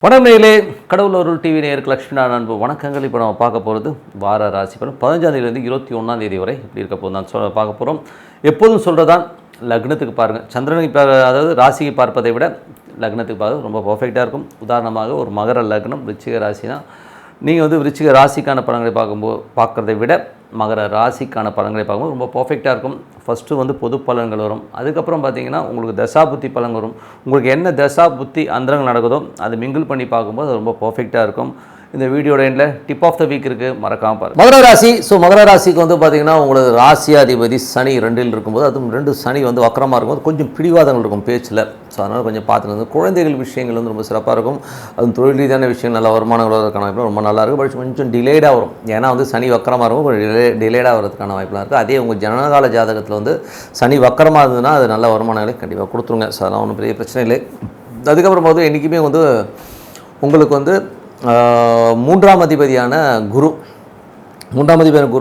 வணக்கம் நேயர்களே, கடவுள் அருள் டிவி நேயருக்கு லட்சுமி நாராயணன் அன்பு வணக்கங்கள். இப்போ நம்ம பார்க்க போகிறது வார ராசி பலன் 15ஆம் தேதியிலேருந்து 21ஆம் தேதி வரை இப்படி இருக்க போது தான் பார்க்க போகிறோம். எப்போதும் சொல்கிறதான் லக்னத்துக்கு பாருங்கள். சந்திரனுக்கு அதாவது ராசிக்கு பார்ப்பதை விட லக்னத்துக்கு பார்க்க ரொம்ப பர்ஃபெக்டாக இருக்கும். உதாரணமாக ஒரு மகர லக்னம் விருச்சிக ராசினா நீங்கள் வந்து விருச்சிக ராசிக்கான பலன்களை பார்க்குறதை விட மகர ராசிக்கான பலன்களை பார்க்கும்போது ரொம்ப பர்ஃபெக்டாக இருக்கும். ஃபஸ்ட்டு வந்து பொது பலன்கள் வரும். அதுக்கப்புறம் பார்த்திங்கன்னா உங்களுக்கு தசா புத்தி பலன் வரும். உங்களுக்கு என்ன தசா புத்தி அந்தரங்கள் நடக்குதோ அதை மிங்கிள் பண்ணி பார்க்கும்போது அது ரொம்ப பர்ஃபெக்டாக இருக்கும். இந்த வீடியோட எண்டில் டிப் ஆஃப் த வீக் இருக்குது, மறக்காமல் பாருங்கள். மகர ராசி. மகர ராசிக்கு வந்து பார்த்திங்கன்னா உங்களுக்கு ராசியாதிபதி சனி 2ல் இருக்கும்போது, அதுவும் 2 சனி வந்து வக்கரமாக இருக்கும்போது கொஞ்சம் பிடிவாதங்கள் இருக்கும் பேச்சில். அதனால் கொஞ்சம் பார்த்துட்டு குழந்தைகள் விஷயங்கள் வந்து ரொம்ப சிறப்பாக இருக்கும். அதுவும் தொழில் ரீதியான விஷயங்கள் நல்ல வருமானங்கள் வரதுக்கான வாய்ப்பு ரொம்ப நல்லாயிருக்கும். பட் கொஞ்சம் டிலேடாக வரும். ஏன்னா வந்து சனி வக்கரமாக இருக்கும், கொஞ்சம் டிலேடாக வரதுக்கான வாய்ப்புலாம் இருக்குது. அதே உங்கள் ஜனகால ஜாதகத்தில் வந்து சனி வக்கரமாக இருந்ததுன்னா அது நல்ல வருமானங்களை கண்டிப்பாக கொடுத்துருங்க. அதெல்லாம் ஒன்றும் பெரிய பிரச்சனை இல்லை. அதுக்கப்புறம் போது என்றைக்குமே வந்து உங்களுக்கு வந்து 3ஆம் அதிபதியான குரு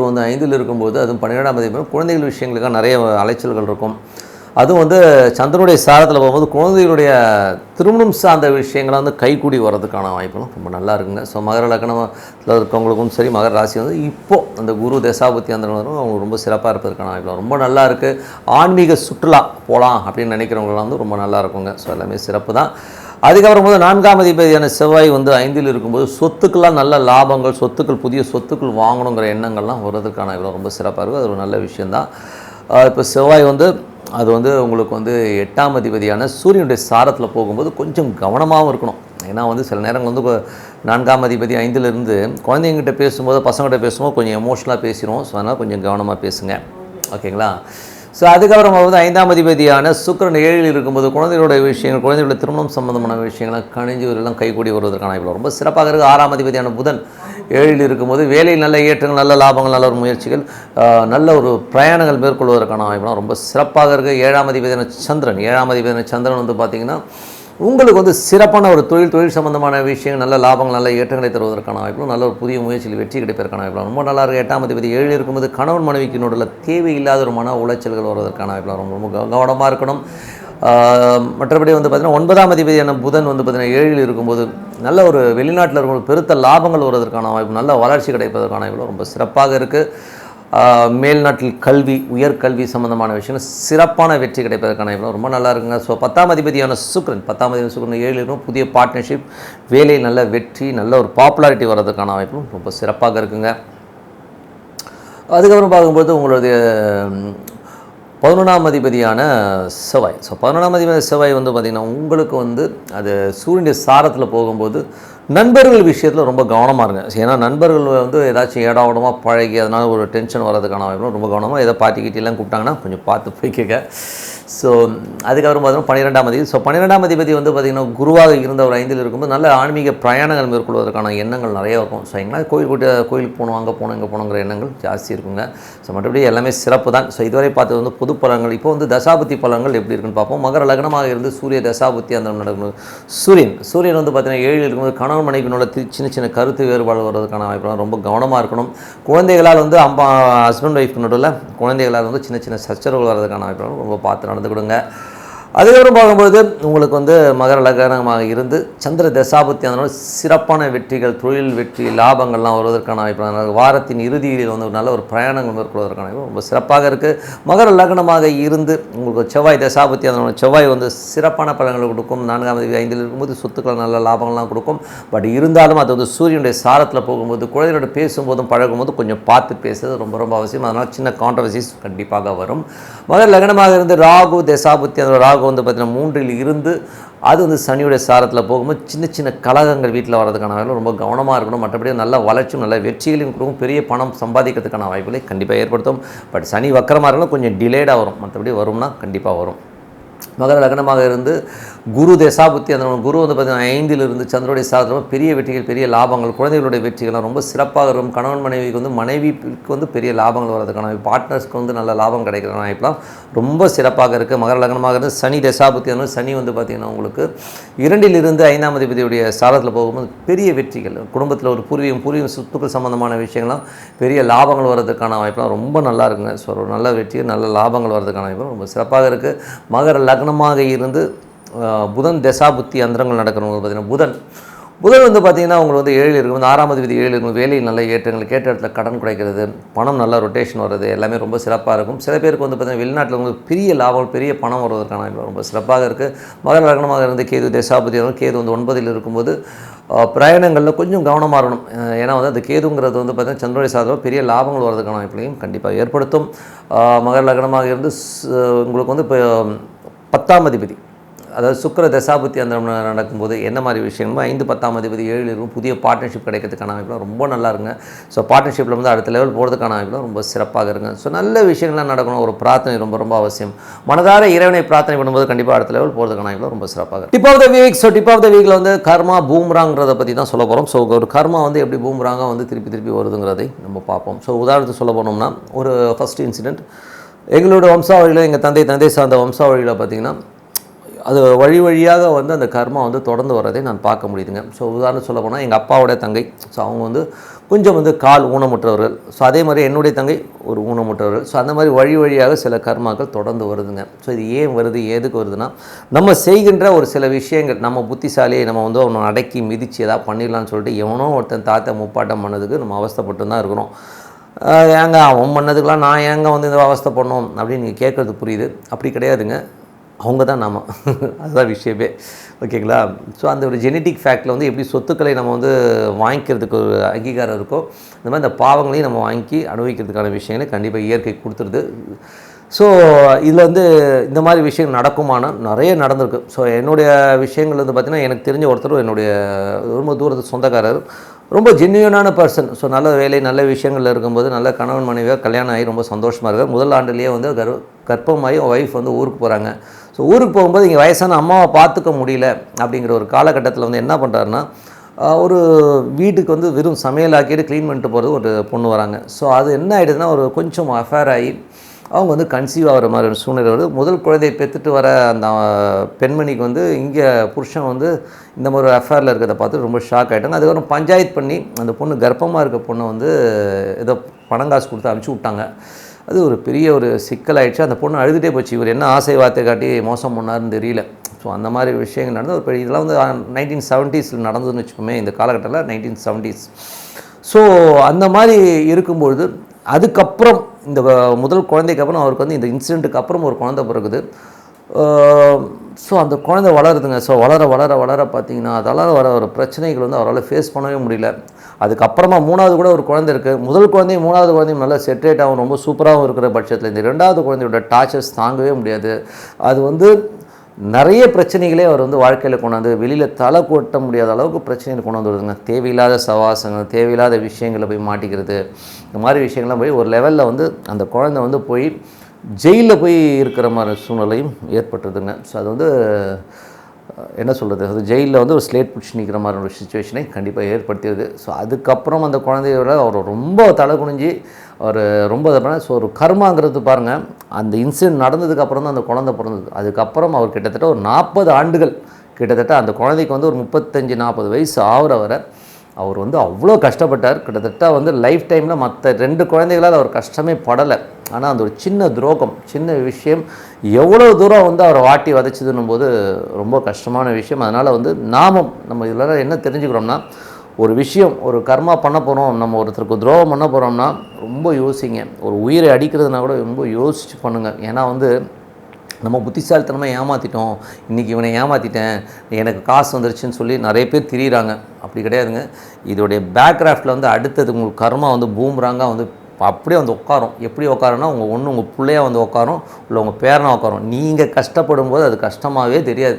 வந்து 5ல் இருக்கும்போது, அதுவும் 12ஆம் அதிபதி குழந்தைகள் விஷயங்களுக்காக நிறைய அலைச்சல்கள் இருக்கும். அதுவும் வந்து சந்திரனுடைய சாரத்தில் போகும்போது குழந்தைகளுடைய திருமணம் சார்ந்த விஷயங்களை வந்து கைக்கூடி வர்றதுக்கான வாய்ப்புகளும் ரொம்ப நல்லா இருக்குங்க. மகர லக்னத்தில் இருக்கவங்களுக்கும் சரி, மகர ராசி வந்து இப்போது அந்த குரு தசாபுத்தி அந்த அவங்க ரொம்ப சிறப்பாக இருப்பதற்கான வாய்ப்பு ரொம்ப நல்லா இருக்குது. ஆன்மீக சுற்றுலா போகலாம் அப்படின்னு நினைக்கிறவங்களாம் வந்து ரொம்ப நல்லா இருக்குங்க. எல்லாமே சிறப்பு தான். அதுக்கப்புறம் போது 4ஆம் அதிபதியான செவ்வாய் வந்து 5ல் இருக்கும்போது சொத்துக்கெல்லாம் நல்ல லாபங்கள், புதிய சொத்துக்கள் வாங்கணுங்கிற எண்ணங்கள்லாம் வர்றதுக்கான ரொம்ப சிறப்பாக இருக்கும். அது ஒரு நல்ல விஷயந்தான். இப்போ செவ்வாய் வந்து அது வந்து உங்களுக்கு வந்து 8ஆம் அதிபதியான சூரியனுடைய சாரத்தில் போகும்போது கொஞ்சம் கவனமாகவும் இருக்கணும். ஏன்னா வந்து சில நேரங்கள் வந்து 4ஆம் அதிபதி 5ல் இருந்து குழந்தைங்கிட்ட பேசும்போது, பசங்கள்கிட்ட பேசும்போது கொஞ்சம் எமோஷனலாக பேசிடுவோம். அதனால் கொஞ்சம் கவனமாக பேசுங்க, ஓகேங்களா? அதுக்கப்புறம் வந்து 5ஆம் அதிபதியான சுக்கிரன் 7ல் இருக்கும்போது குழந்தைகளுடைய விஷயங்கள், குழந்தைகளுடைய திருமணம் சம்பந்தமான விஷயங்கள்லாம் கணிஞ்சு எல்லாம் கைகூடி வருவதற்கான வாய்ப்பு ரொம்ப சிறப்பாக இருக்குது. 6ஆம் அதிபதியான புதன் 7ல் இருக்கும்போது வேலையில் நல்ல ஏற்றங்கள், நல்ல லாபங்கள், நல்ல ஒரு முயற்சிகள், நல்ல ஒரு பிரயாணங்கள் மேற்கொள்வதற்கான வாய்ப்புலாம் ரொம்ப சிறப்பாக இருக்குது. 7ஆம் அதிபதியான சந்திரன் வந்து பார்த்திங்கன்னா உங்களுக்கு வந்து சிறப்பான ஒரு தொழில் சம்பந்தமான விஷயங்கள், நல்ல லாபங்கள், நல்ல ஏற்றங்களை தருவதற்கான வாய்ப்பும், நல்ல ஒரு புதிய முயற்சியில் வெற்றி கிடைப்பதற்கான வாய்ப்புலாம் ரொம்ப நல்லா இருக்குது. 8ஆம் அதிபதி 7ல் இருக்கும்போது கணவன் மனைவிக்கு நடுவில் தேவையில்லாத ஒரு மன உளைச்சல்கள் வருவதற்கான வாய்ப்புலாம் ரொம்ப கவனமாக இருக்கணும். மற்றபடி வந்து பார்த்திங்கன்னா 9ஆம் அதிபதியான புதன் வந்து பார்த்திங்கன்னா 7ல் இருக்கும்போது நல்ல ஒரு வெளிநாட்டில் இருக்கும்போது பெருத்த லாபங்கள் வருவதற்கான வாய்ப்பு, நல்ல வளர்ச்சி கிடைப்பதற்கான வாய்ப்பு ரொம்ப சிறப்பாக இருக்குது. மேல்நாட்டில் கல்வி, உயர்கல்வி சம்பந்தமான விஷயங்கள் சிறப்பான வெற்றி கிடைப்பதற்கான ரொம்ப நல்லா இருக்குங்க. 10ஆம் அதிபதியான சுக்கிரன் 7ல் இருக்கும் புதிய பார்ட்னர்ஷிப், வேலையில் நல்ல வெற்றி, நல்ல ஒரு பாப்புலாரிட்டி வர்றதுக்கான வாய்ப்பும் ரொம்ப சிறப்பாக இருக்குங்க. அதுக்கப்புறம் பார்க்கும்போது உங்களுடைய 11ஆம் அதிபதியான செவ்வாய். 11ஆம் அதிபதி செவ்வாய் வந்து பார்த்திங்கன்னா உங்களுக்கு வந்து அது சூரியனுடைய சாரத்தில் போகும்போது நண்பர்கள் விஷயத்தில் ரொம்ப கவனமாக இருங்க. ஏன்னா நண்பர்கள் வந்து ஏதாச்சும் ஏடாவிடமாக பழகி அதனால் ஒரு டென்ஷன் வர்றதுக்கான வாய்ப்பு ரொம்ப கவனமாக. ஏதோ பாட்டிக்கிட்டெல்லாம் கூப்பிட்டாங்கன்னா கொஞ்சம் பார்த்து போய்க்க. அதுக்கப்புறம் பார்த்தீங்கன்னா 12ஆம் அதிபதி. 12ஆம் அதிபதி வந்து பார்த்திங்கன்னா குருவாக இருந்த ஒரு 5ல் இருக்கும்போது நல்ல ஆன்மீக பிரயாணங்கள் மேற்கொள்வதற்கான எண்ணங்கள் நிறையா இருக்கும். எங்கன்னா கோயிலுக்கு போகணும், அங்கே போகணும், இங்கே போகணுங்கிற எண்ணங்கள் ஜாஸ்தி இருக்குங்க. மற்றபடி எல்லாமே சிறப்பு தான். இதுவரை பார்த்தது வந்து பொது பலன்கள். இப்போ வந்து தசாபுத்தி பலன்கள் எப்படி இருக்குன்னு பார்ப்போம். மகர லக்னமாக இருந்து சூரிய தசாபுத்தி அந்த நடக்கணும். சூரியன் வந்து பார்த்திங்கன்னா 7ல் இருக்கும்போது கணவன் மனைவினோட சின்ன கருத்து வேறுபாடு வர்றதுக்கான வாய்ப்பு ரொம்ப கவனமாக இருக்கணும். குழந்தைகளால் வந்து ஹஸ்பண்ட் ஒய்ஃப்க்கு நடுவில் குழந்தைகளால் வந்து சின்ன சச்சரவுகள் வர்றதுக்கான வாய்ப்பு ரொம்ப பார்த்து நடந்துக்கிடுங்க. அதுக்கப்புறம் பார்க்கும்போது உங்களுக்கு வந்து மகர லக்னமாக இருந்து சந்திர தசாபுத்தி அதனால் சிறப்பான வெற்றிகள், தொழில் வெற்றி, லாபங்கள்லாம் வருவதற்கான வாய்ப்பு, வாரத்தின் இறுதியில் வந்து நல்ல ஒரு பிரயாணங்கள் மேற்கொள்வதற்கான வாய்ப்பு ரொம்ப சிறப்பாக இருக்குது. மகர லக்னமாக இருந்து உங்களுக்கு செவ்வாய் தசாபுத்தி அதனால் செவ்வாய் வந்து சிறப்பான பலன்களை கொடுக்கும். 4ஆம் அதிபதி 5ல் இருக்கும்போது சொத்துக்கள் நல்ல லாபங்கள்லாம் கொடுக்கும். பட் இருந்தாலும் அது வந்து சூரியனுடைய சாரத்தில் போகும்போது குழந்தைகளோட பேசும்போதும் பழகும்போது கொஞ்சம் பார்த்து பேசுறது ரொம்ப அவசியம். அதனால் சின்ன கான்ட்ரவர்சிஸ் கண்டிப்பாக வரும். மகர லக்னமாக இருந்து ராகு தசாபுத்தி அந்த ராகு வந்து பார்த்திங்கன்னா 3ல் இருந்து அது வந்து சனியுடைய சாரத்தில் போகும்போது சின்ன கலகங்கள் வீட்டில் வர்றதுக்கான வாய்ப்பு ரொம்ப கவனமாக இருக்கணும். மற்றபடி நல்ல வளர்ச்சியும் நல்ல வெற்றிகளையும் கொடுக்கும். பெரிய பணம் சம்பாதிக்கிறதுக்கான வாய்ப்புகளை கண்டிப்பாக ஏற்படுத்தும். பட் சனி வக்கரமாக இருந்தாலும் கொஞ்சம் டிலேடாக வரும். மற்றபடி வரும்னா கண்டிப்பாக வரும். மகர லக்னமாக இருந்து குரு தசாபுத்தி அந்த குரு வந்து பார்த்திங்கன்னா 5ல் இருந்து சந்திரனுடைய சாதனம் பெரிய வெற்றிகள், பெரிய லாபங்கள், குழந்தைகளுடைய வெற்றிகள்லாம் ரொம்ப சிறப்பாக இருக்கும். கணவன் மனைவிக்கு வந்து மனைவிக்கு வந்து பெரிய லாபங்கள் வரதுக்கான பார்ட்னர்ஸ்க்கு வந்து நல்ல லாபம் கிடைக்கிற வாய்ப்புலாம் ரொம்ப சிறப்பாக இருக்குது. மகர லக்னமாக இருந்து சனி தசாபுத்தி அந்த சனி வந்து பார்த்திங்கன்னா உங்களுக்கு 2ல் இருந்து 5ஆம் அதிபதியுடைய சாதத்தில் போகும்போது பெரிய வெற்றிகள், குடும்பத்தில் ஒரு பூர்வீகம் சொத்துக்கள் சம்பந்தமான விஷயங்கள்லாம் பெரிய லாபங்கள் வர்றதுக்கான வாய்ப்புலாம் ரொம்ப நல்லா இருக்குங்க. ஒரு நல்ல வெற்றி, நல்ல லாபங்கள் வர்றதுக்கான வாய்ப்பு ரொம்ப சிறப்பாக இருக்குது. மகர லக்னமாக இருந்து புதன் தசாபுத்தி அந்தரங்கள் நடக்கிறவங்க பார்த்திங்கன்னா புதன் வந்து பார்த்தீங்கன்னா உங்களுக்கு வந்து 7 இருக்கும், 6ஆம் அதிபதி 7 இருக்கும், வேலையில் நல்ல ஏற்றங்கள், கேட்ட இடத்துல கடன் கிடைக்கிறது, பணம் நல்லா ரொட்டேஷன் வர்றது எல்லாமே ரொம்ப சிறப்பாக இருக்கும். சில பேருக்கு வந்து பார்த்தீங்கன்னா வெளிநாட்டில் உங்களுக்கு பெரிய லாபம், பெரிய பணம் வருவதற்கான ரொம்ப சிறப்பாக இருக்குது. மகர லக்னமாக இருந்து கேது தசாபதி கேது வந்து 9ல் இருக்கும்போது பிரயாணங்களில் கொஞ்சம் கவனமாக இருக்கணும். ஏன்னா வந்து அந்த கேதுங்கிறது வந்து பார்த்தீங்கன்னா சந்திரோடைய சாதகம் பெரிய லாபங்கள் வர்றதுக்கான வாய்ப்புகளையும் கண்டிப்பாக ஏற்படுத்தும். மகர லக்னமாக இருந்து உங்களுக்கு வந்து இப்போ 10ஆம் அதிபதி அதாவது சுக்கிர தசாபுத்தி அந்த நடக்கும்போது என்ன மாதிரி விஷயமோ 5, 10ஆம் அதிபதி 7 இருக்கும், புதிய பார்ட்னர்ஷிப் கிடைக்கிறதுக்கான வாய்ப்புலாம் ரொம்ப நல்லா இருங்க. ஸோ பார்ட்னர்ஷிப்பில் வந்து அடுத்த லெவல் போகிறதுக்கான வாய்ப்புலாம் ரொம்ப சிறப்பாக இருங்க. ஸோ நல்ல விஷயங்கள்லாம் நடக்கணும். ஒரு பிரார்த்தனை ரொம்ப ரொம்ப அவசியம். மனதார இறைவனை பிரார்த்தனை பண்ணும்போது கண்டிப்பாக அடுத்த லெவல் போகிறதுக்கான வாய்ப்புலாம் ரொம்ப சிறப்பாக இருக்கும். Tip of the week. So tip of the வீக்கில் வந்து கர்மா பூம்ராங்கிறத பற்றி தான் சொல்ல போகிறோம். ஸோ ஒரு கர்மா வந்து எப்படி பூம்ராங்காக வந்து திருப்பி வருதுங்கிறதை நம்ம பார்ப்போம். ஸோ உதாரணத்துக்கு சொல்ல போனோம்னா ஒரு ஃபஸ்ட் இன்சிடென்ட் எங்களோட வம்சாவளியில் எங்கள் தந்தை சார்ந்த வம்சாவளியில் பார்த்திங்கன்னா அது வழியாக வந்து அந்த கர்மா வந்து தொடர்ந்து வரதை நான் பார்க்க முடியுதுங்க. ஸோ உதாரணம் சொல்ல போனால் எங்கள் அப்பாவோட தங்கை, ஸோ அவங்க வந்து கொஞ்சம் வந்து கால் ஊனமுற்றவர்கள். ஸோ அதே மாதிரி என்னுடைய தங்கை ஒரு ஊனமுற்றவர்கள். ஸோ அந்த மாதிரி வழியாக சில கர்மாக்கள் தொடர்ந்து வருதுங்க. ஸோ இது ஏன் வருது, எதுக்கு வருதுன்னா நம்ம செய்கின்ற ஒரு சில விஷயங்கள், நம்ம புத்திசாலியை நம்ம வந்து அவனை அடக்கி மிதித்து எதாவது பண்ணிடலான்னு சொல்லிட்டு எவனோ ஒருத்தன் தாத்தா முப்பாட்டம் பண்ணதுக்கு நம்ம அவஸ்தைப்பட்டு தான் இருக்கிறோம். ஏங்க அவன் பண்ணதுக்கெலாம் நான் ஏங்க வந்து இந்த அவஸ்தை பண்ணோம் அப்படின்னு நீங்கள் கேட்குறது புரியுது. அப்படி கிடையாதுங்க, அவங்க தான் நாம அதுதான் விஷயமே. ஓகேங்களா? ஸோ அந்த ஒரு ஜெனட்டிக் ஃபேக்டில் வந்து எப்படி சொத்துக்களை நம்ம வந்து வாங்கிக்கிறதுக்கு ஒரு அங்கீகாரம் இருக்கோ, இந்த மாதிரி இந்த பாவங்களையும் நம்ம வாங்கி அனுபவிக்கிறதுக்கான விஷயங்களை கண்டிப்பாக இயற்கை கொடுத்துருது. ஸோ இதில் வந்து இந்த மாதிரி விஷயம் நடக்குமானா நிறைய நடந்திருக்கு. ஸோ என்னுடைய விஷயங்கள் வந்து பார்த்திங்கன்னா எனக்கு தெரிஞ்ச ஒருத்தர் என்னுடைய ரொம்ப தூரத்து சொந்தக்காரர், ரொம்ப ஜென்யூனான பர்சன். ஸோ நல்ல வேலை நல்ல விஷயங்கள் இருக்கும்போது நல்ல கணவன் மனைவியாக கல்யாணம் ஆகி ரொம்ப சந்தோஷமாக இருக்கார். முதல் ஆண்டுலேயே வந்து கர்ப்பமாகி ஒய்ஃப் வந்து ஊருக்கு போகிறாங்க. ஸோ ஊருக்கு போகும்போது இங்கே வயசான அம்மாவை பார்த்துக்க முடியல அப்படிங்கிற ஒரு காலகட்டத்தில் வந்து என்ன பண்ணுறாருன்னா, ஒரு வீட்டுக்கு வந்து வெறும் சமையலாக்கிட்டு க்ளீன் பண்ணிட்டு போகிறது ஒரு பொண்ணு வராங்க. ஸோ அது என்ன ஆகிடுதுன்னா ஒரு கொஞ்சம் அஃபேர் ஆகி அவங்க வந்து கன்சீவ் ஆகிற மாதிரி ஒரு சூழ்நிலை வருது. முதல் குழந்தையை பெற்றுட்டு வர அந்த பெண்மணிக்கு வந்து இங்கே புருஷன் வந்து இந்த மாதிரி ஒரு அஃபேரில் இருக்கிறத பார்த்து ரொம்ப ஷாக் ஆகிட்டாங்க. அதுக்கப்புறம் பஞ்சாயத்து பண்ணி அந்த பொண்ணு கர்ப்பமாக இருக்க பொண்ணை வந்து ஏதோ பணம் காசு கொடுத்து அனுப்பிச்சி விட்டாங்க. அது ஒரு பெரிய ஒரு சிக்கலாயிடுச்சு. அந்த பொண்ணு அழுதுகிட்டே போச்சு, இவர் என்ன ஆசை வார்த்தை காட்டி மோசம் பண்ணாருன்னு தெரியல. ஸோ அந்த மாதிரி விஷயங்கள் நடந்து ஒரு இதெல்லாம் வந்து 1970s நடந்ததுன்னு வச்சுக்கோமே, இந்த காலகட்டத்தில் 1970s. ஸோ அந்த மாதிரி இருக்கும்பொழுது அதுக்கப்புறம் இந்த முதல் குழந்தைக்கு அப்புறம் அவருக்கு வந்து இந்த இன்சிடெண்ட்டுக்கு அப்புறம் ஒரு குழந்தை பிறகுது. ஸோ அந்த குழந்தை வளருதுங்க. ஸோ வளர பார்த்திங்கன்னா அதெல்லாம் வர ஒரு பிரச்சனைகள் வந்து அவரால் ஃபேஸ் பண்ணவே முடியல. அதுக்கப்புறமா 3வது கூட ஒரு குழந்தை இருக்குது. முதல் குழந்தையும் 3வது குழந்தையும் நல்லா செட்ரேட் ஆகும், ரொம்ப சூப்பராகவும் இருக்கிற பட்சத்தில் இந்த 2வது குழந்தையோட டார்ச்சர்ஸ் தாங்கவே முடியாது. அது வந்து நிறைய பிரச்சனைகளே அவர் வந்து வாழ்க்கையில் கொண்டாந்து வெளியில் தலை கொட்ட முடியாத அளவுக்கு பிரச்சனைகள் கொண்டு வந்துடுதுங்க. தேவையில்லாத சவாசங்கள், தேவையில்லாத விஷயங்களை போய் மாட்டிக்கிறது, இந்த மாதிரி விஷயங்கள்லாம் போய் ஒரு லெவலில் வந்து அந்த குழந்தை வந்து போய் ஜெயிலில் போய் இருக்கிற மாதிரி சூழ்நிலையும் ஏற்பட்டுருதுங்க. ஸோ அது வந்து என்ன சொல்கிறது, அது ஜெயிலில் வந்து ஒரு ஸ்லேட் பிடிச்சி நிற்கிற மாதிரி ஒரு சுச்சுவேஷனை கண்டிப்பாக ஏற்படுத்திடுது. ஸோ அதுக்கப்புறம் அந்த குழந்தையோட அவர் ரொம்ப தலை குனிஞ்சு அவர் ரொம்ப ஸோ ஒரு கர்மாங்கிறது பாருங்கள், அந்த இன்சிடென்ட் நடந்ததுக்கப்புறம் தான் அந்த குழந்தை பிறந்தது. அதுக்கப்புறம் அவர் கிட்டத்தட்ட ஒரு 40 ஆண்டுகள் கிட்டத்தட்ட அந்த குழந்தைக்கு வந்து ஒரு 35-40 வயசு ஆகிற வரை அவர் வந்து அவ்வளோ கஷ்டப்பட்டார். கிட்டத்தட்ட வந்து லைஃப் டைமில் மற்ற 2 குழந்தைகளால் அவர் கஷ்டமே படலை. ஆனால் அந்த ஒரு சின்ன துரோகம், சின்ன விஷயம் எவ்வளோ தூரம் வந்து அவரை வாட்டி வதைச்சதுன்னும் போது ரொம்ப கஷ்டமான விஷயம். அதனால் வந்து நம்ம இதில் என்ன தெரிஞ்சுக்கிறோம்னா, ஒரு விஷயம் ஒரு கர்மா பண்ண போகிறோம், நம்ம ஒருத்தருக்கு துரோகம் பண்ண போகிறோம்னா ரொம்ப யோசிங்க. ஒரு உயிரை அடிக்கிறதுனா கூட ரொம்ப யோசித்து பண்ணுங்கள். ஏன்னா வந்து நம்ம புத்திசாலித்தனமாக ஏமாற்றிட்டோம், இன்றைக்கி இவனை ஏமாற்றிட்டேன், எனக்கு காசு வந்துருச்சுன்னு சொல்லி நிறைய பேர் திரியிறாங்க. அப்படி கிடையாதுங்க. இதோடைய பேக்ராஃப்டில் வந்து அடுத்தது உங்களுக்கு கர்மா வந்து பூம்ராங்காக வந்து அப்படியே வந்து உட்காரும். எப்படி உட்காருன்னா உங்கள் பிள்ளையாக வந்து உட்காரும், இல்லை உங்கள் பேரனாக உட்காரும். நீங்கள் கஷ்டப்படும் போது அது கஷ்டமாகவே தெரியாது,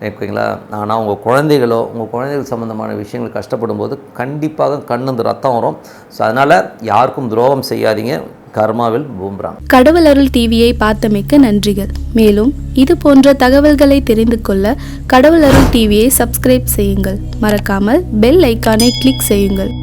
ஓகேங்களா? ஆனால் உங்கள் குழந்தைகள் சம்மந்தமான விஷயங்கள் கஷ்டப்படும் போது கண்டிப்பாக கண்ணு ரத்தம் வரும். ஸோ அதனால் யாருக்கும் துரோகம் செய்யாதீங்க. கர்மாவில் பூம்ராங். கடவுள் அருள் டிவியை பார்த்தமைக்க நன்றிகள். மேலும் இது போன்ற தகவல்களை தெரிந்து கொள்ள கடவுள் அருள் டிவியை சப்ஸ்கிரைப் செய்யுங்கள். மறக்காமல் பெல் ஐக்கானை கிளிக் செய்யுங்கள்.